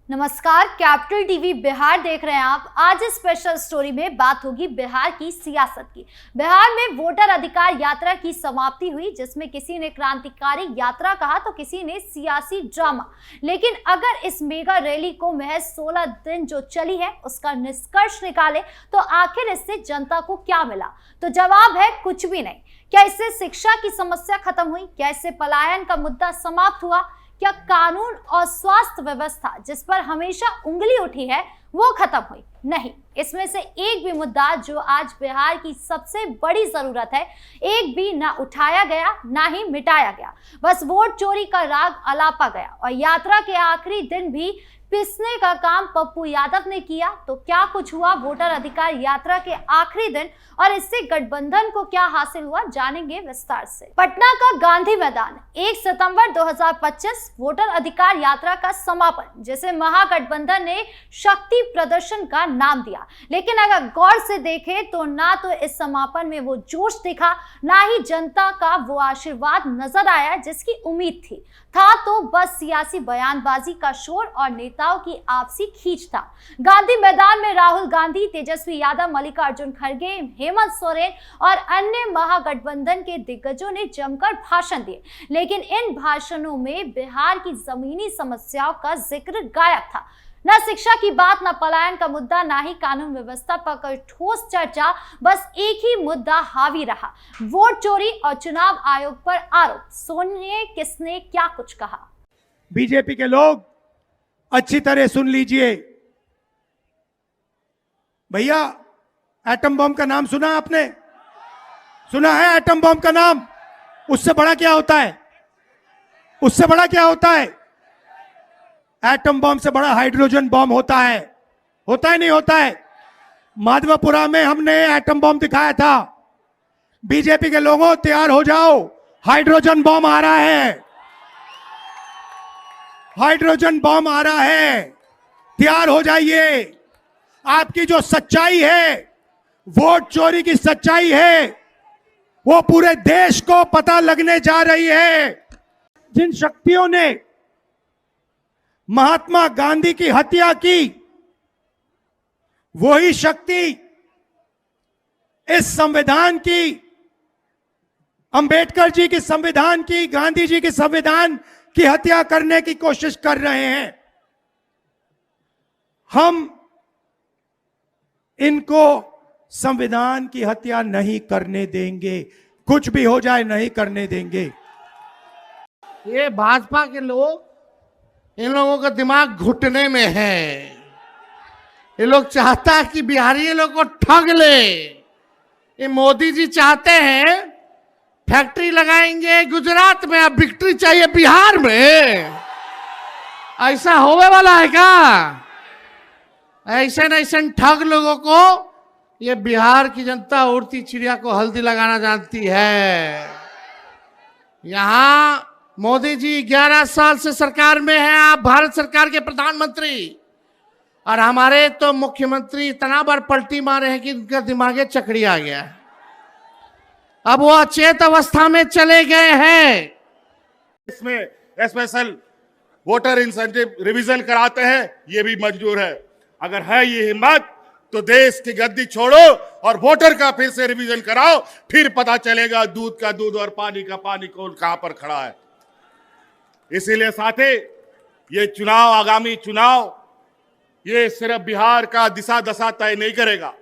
नमस्कार, capital TV Bihar देख रहे हैं आप। आज इस स्पेशल स्टोरी में बात होगी बिहार की सियासत की। बिहार में वोटर अधिकार यात्रा की समाप्ति हुई, जिसमें किसी ने क्रांतिकारी यात्रा कहा तो किसी ने सियासी ड्रामा। लेकिन अगर इस मेगा रैली को महज 16 दिन जो चली है उसका निष्कर्ष निकाले तो आखिर इससे जनता को क्या मिला? तो जवाब है कुछ भी नहीं। क्या इससे शिक्षा की समस्या खत्म हुई? क्या इससे पलायन का मुद्दा समाप्त हुआ? क्या कानून और स्वास्थ्य व्यवस्था जिस पर हमेशा उंगली उठी है वो खत्म हुई? नहीं, इसमें से एक भी मुद्दा जो आज बिहार की सबसे बड़ी जरूरत है, एक भी ना उठाया गया ना ही मिटाया गया। बस वोट चोरी का राग अलापा गया और यात्रा के आखिरी दिन भी पिसने का काम पप्पू यादव ने किया। तो क्या कुछ हुआ वोटर अधिकार यात्रा के आखिरी दिन और इससे गठबंधन को क्या हासिल हुआ, जानेंगे विस्तार से। पटना का गांधी मैदान, 1 सितंबर 2025 वोटर अधिकार यात्रा का समापन, जिसे महागठबंधन ने शक्ति प्रदर्शन का नाम दिया। लेकिन अगर गौर से देखें तो ना तो इस समापन में वो जोश दिखा, ना ही जनता का वो आशीर्वाद नजर आया जिसकी उम्मीद थी। था तो बस सियासी बयानबाजी का शोर और नेताओं की आपसी खींच था। गांधी मैदान में राहुल गांधी, तेजस्वी यादव, मल्लिकार्जुन खड़गे, हेमंत सोरेन और अन्य महागठबंधन के दिग्गजों ने जमकर भाषण दिए। लेकिन इन भाषणों में बिहार की जमीनी समस्याओं का जिक्र गायब था। न शिक्षा की बात, न पलायन का मुद्दा, ना ही कानून व्यवस्था पर कोई ठोस चर्चा। बस एक ही मुद्दा हावी रहा, वोट चोरी और चुनाव आयोग पर आरोप। सुनिए किसने क्या कुछ कहा। बीजेपी के लोग अच्छी तरह सुन लीजिए। भैया, एटम बम का नाम सुना आपने? सुना है एटम बम का नाम? उससे बड़ा क्या होता है? उससे बड़ा क्या होता है? एटम बम से बड़ा हाइड्रोजन बम होता है। होता है नहीं होता है? माधवपुरा में हमने एटम बम दिखाया था। बीजेपी के लोगों तैयार हो जाओ, हाइड्रोजन बम आ रहा है। हाइड्रोजन बम आ रहा है, तैयार हो जाइए। आपकी जो सच्चाई है, वोट चोरी की सच्चाई है, वो पूरे देश को पता लगने जा रही है। जिन शक्तियों ने महात्मा गांधी की हत्या की, वही शक्ति इस संविधान की, अंबेडकर जी की संविधान की, गांधी जी की संविधान की हत्या करने की कोशिश कर रहे हैं। हम इनको संविधान की हत्या नहीं करने देंगे। कुछ भी हो जाए, नहीं करने देंगे। ये भाजपा के लोग, इन लोगों का दिमाग घुटने में है। ये लोग चाहता है कि बिहारी लोग को ठग ले। ये मोदी जी चाहते हैं फैक्ट्री लगाएंगे गुजरात में, अब विक्ट्री चाहिए बिहार में। ऐसा होने वाला है क्या? ऐसे ठग लोगों को ये बिहार की जनता उड़ती चिड़िया को हल्दी लगाना जानती है। यहां मोदी जी 11 साल से सरकार में हैं, आप भारत सरकार के प्रधानमंत्री, और हमारे तो मुख्यमंत्री इतना बार पलटी मारे हैं कि उनका दिमागे चकड़ी आ गया है। अब वो अचेत अवस्था में चले गए हैं। इसमें स्पेशल वोटर इंसेंटिव रिवीजन कराते हैं, ये भी मंजूर है। अगर है ये हिम्मत तो देश की गद्दी छोड़ो और वोटर का फिर से रिवीजन कराओ, फिर पता चलेगा दूध का दूध और पानी का पानी कौन कहां पर खड़ा है। इसीलिए साथी, ये चुनाव, आगामी चुनाव, ये सिर्फ बिहार का दिशा दशा तय नहीं करेगा।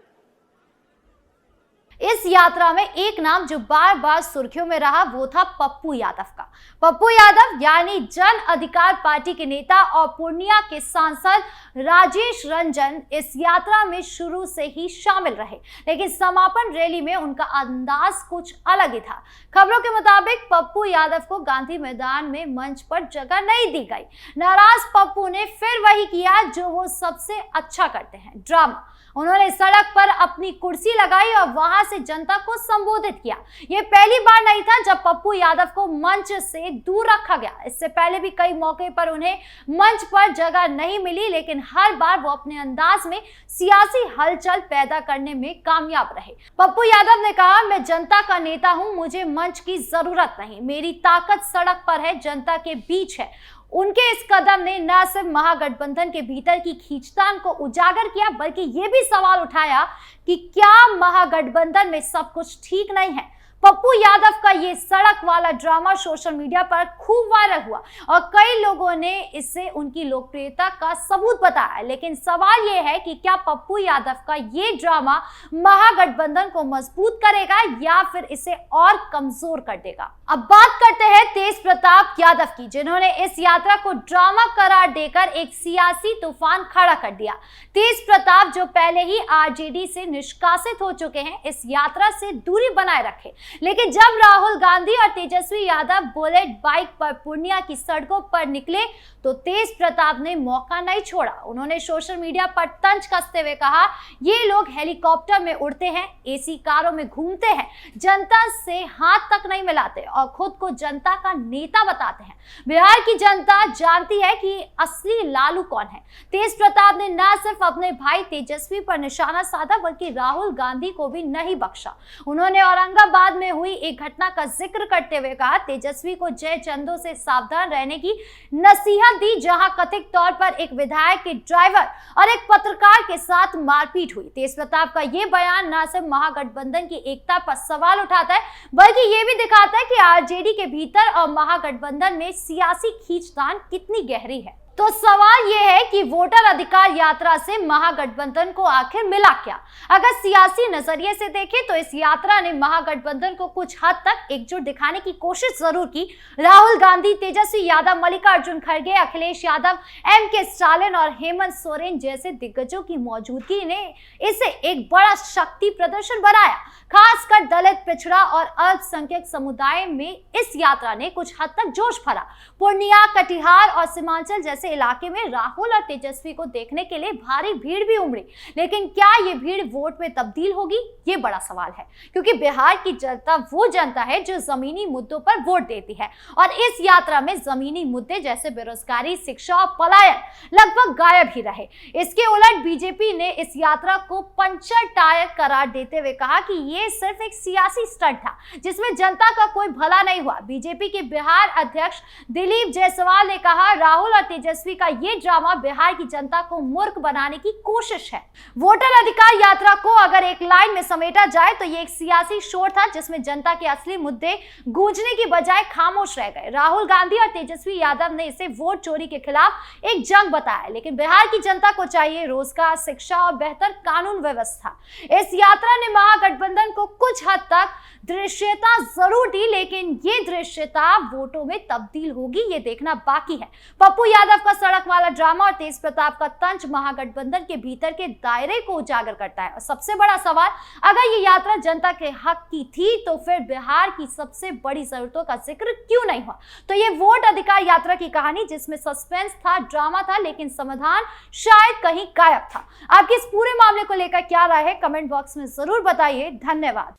इस यात्रा में एक नाम जो बार बार सुर्खियों में रहा वो था पप्पू यादव का। पप्पू यादव यानी जन अधिकार पार्टी के नेता और पूर्णिया के सांसद राजेश रंजन इस यात्रा में शुरू से ही शामिल रहे। लेकिन समापन रैली में उनका अंदाज कुछ अलग ही था। खबरों के मुताबिक पप्पू यादव को गांधी मैदान में मंच पर जगह नहीं दी गई। नाराज पप्पू ने फिर वही किया जो वो सबसे अच्छा करते हैं, ड्रामा। उन्होंने सड़क पर अपनी कुर्सी लगाई और वहां से जनता को संबोधित किया। यह पहली बार नहीं था जब पप्पू यादव को मंच से दूर रखा गया। इससे पहले भी कई मौके पर उन्हें मंच पर जगह नहीं मिली, लेकिन हर बार वो अपने अंदाज में सियासी हलचल पैदा करने में कामयाब रहे। पप्पू यादव ने कहा, मैं जनता का नेता हूं, मुझे मंच की जरूरत नहीं, मेरी ताकत सड़क पर है, जनता के बीच है। उनके इस कदम ने न सिर्फ महागठबंधन के भीतर की खींचतान को उजागर किया, बल्कि ये भी सवाल उठाया कि क्या महागठबंधन में सब कुछ ठीक नहीं है। पप्पू यादव का ये सड़क वाला ड्रामा सोशल मीडिया पर खूब वायरल हुआ और कई लोगों ने इसे उनकी लोकप्रियता का सबूत बताया। लेकिन सवाल ये है कि क्या पप्पू यादव का ये ड्रामा महागठबंधन को मजबूत करेगा या फिर इसे और कमजोर कर देगा। अब बात करते हैं तेज प्रताप यादव की, जिन्होंने इस यात्रा को ड्रामा करार देकर एक सियासी तूफान खड़ा कर दिया। तेज प्रताप, जो पहले ही आरजेडी से निष्कासित हो चुके हैं, इस यात्रा से दूरी बनाए रखे। लेकिन जब राहुल गांधी और तेजस्वी यादव बुलेट बाइक पर पूर्णिया की सड़कों पर निकले तो तेज प्रताप ने मौका नहीं छोड़ा। उन्होंने सोशल मीडिया पर तंज कसते हुए कहा, ये लोग हेलीकॉप्टर में उड़ते हैं, एसी कारों में घूमते हैं, जनता से हाथ तक नहीं मिलाते और खुद को जनता का नेता बताते हैं। बिहार की जनता जानती है कि असली लालू कौन है। तेज प्रताप ने न सिर्फ अपने भाई तेजस्वी पर निशाना साधा, बल्कि राहुल गांधी को भी नहीं बख्शा। उन्होंने औरंगाबाद में हुई एक घटना का जिक्र करते हुए कहा, तेजस्वी को जय चंदों से सावधान रहने की नसीहत दी, जहां कथित तौर पर एक विधायक के ड्राइवर और एक पत्रकार के साथ मारपीट हुई। तेज प्रताप का यह बयान न सिर्फ महागठबंधन की एकता पर सवाल उठाता है, बल्कि यह भी दिखाता है कि आरजेडी के भीतर और महागठबंधन में सियासी खींचतान कितनी गहरी है। तो सवाल यह है कि वोटर अधिकार यात्रा से महागठबंधन को आखिर मिला क्या? अगर सियासी नजरिए से देखें तो इस यात्रा ने महागठबंधन को कुछ हद तक एकजुट दिखाने की कोशिश जरूर की। राहुल गांधी, तेजस्वी यादव, मल्लिकार्जुन खड़गे, अखिलेश यादव, एम.के. स्टालिन और हेमंत सोरेन जैसे दिग्गजों की मौजूदगी ने इसे एक बड़ा शक्ति प्रदर्शन बनाया। खासकर दलित, पिछड़ा और अल्पसंख्यक समुदाय में इस यात्रा ने कुछ हद तक जोश भरा। पूर्णिया, कटिहार और सीमांचल जैसे इलाके में राहुल और तेजस्वी को देखने के लिए भारी भीड़ भी उमड़ी। लेकिन क्या ये भीड़ वोट में तब्दील होगी? ये बड़ा सवाल है, क्योंकि बिहार की जनता वो जनता है जो जमीनी मुद्दों पर वोट देती है और इस यात्रा में जमीनी मुद्दे जैसे बेरोजगारी, शिक्षा और पलायन लगभग गायब ही रहे। इसके उलट बीजेपी ने इस यात्रा को पंचर टायर करार देते हुए कहा कि ये सिर्फ एक सियासी स्टंट था जिसमें जनता का कोई भला नहीं हुआ। बीजेपी के बिहार अध्यक्ष दिलीप जायसवाल ने कहा, राहुल और तेजस्वी का ये ड्रामा बिहार की जनता को मूर्ख बनाने की कोशिश है। वोटर अधिकार यात्रा को अगर एक लाइन में समेटा जाए तो ये एक सियासी शोर था जिसमें जनता के असली मुद्दे गूंजने की बजाय खामोश रह गए। राहुल गांधी और तेजस्वी यादव ने इसे वोट चोरी के खिलाफ एक जंग बताया, लेकिन बिहार की जनता को चाहिए रोजगार, शिक्षा और बेहतर कानून व्यवस्था। इस यात्रा ने महागठबंधन को कुछ हद तक दृश्यता जरूर दी, लेकिन ये दृश्यता वोटों में तब्दील होगी ये देखना बाकी है। पप्पू यादव का सड़क वाला ड्रामा और तेज प्रताप का तंज महागठबंधन के भीतर के दायरे को उजागर करता है। और सबसे बड़ा सवाल, अगर ये यात्रा जनता के हक की थी तो फिर बिहार की सबसे बड़ी जरूरतों का जिक्र क्यों नहीं हुआ? तो ये वोट अधिकार यात्रा की कहानी जिसमें सस्पेंस था, ड्रामा था, लेकिन समाधान शायद कहीं गायब था। आपकी इस पूरे मामले को लेकर क्या राय है? कमेंट बॉक्स में जरूर बताइए। धन्यवाद।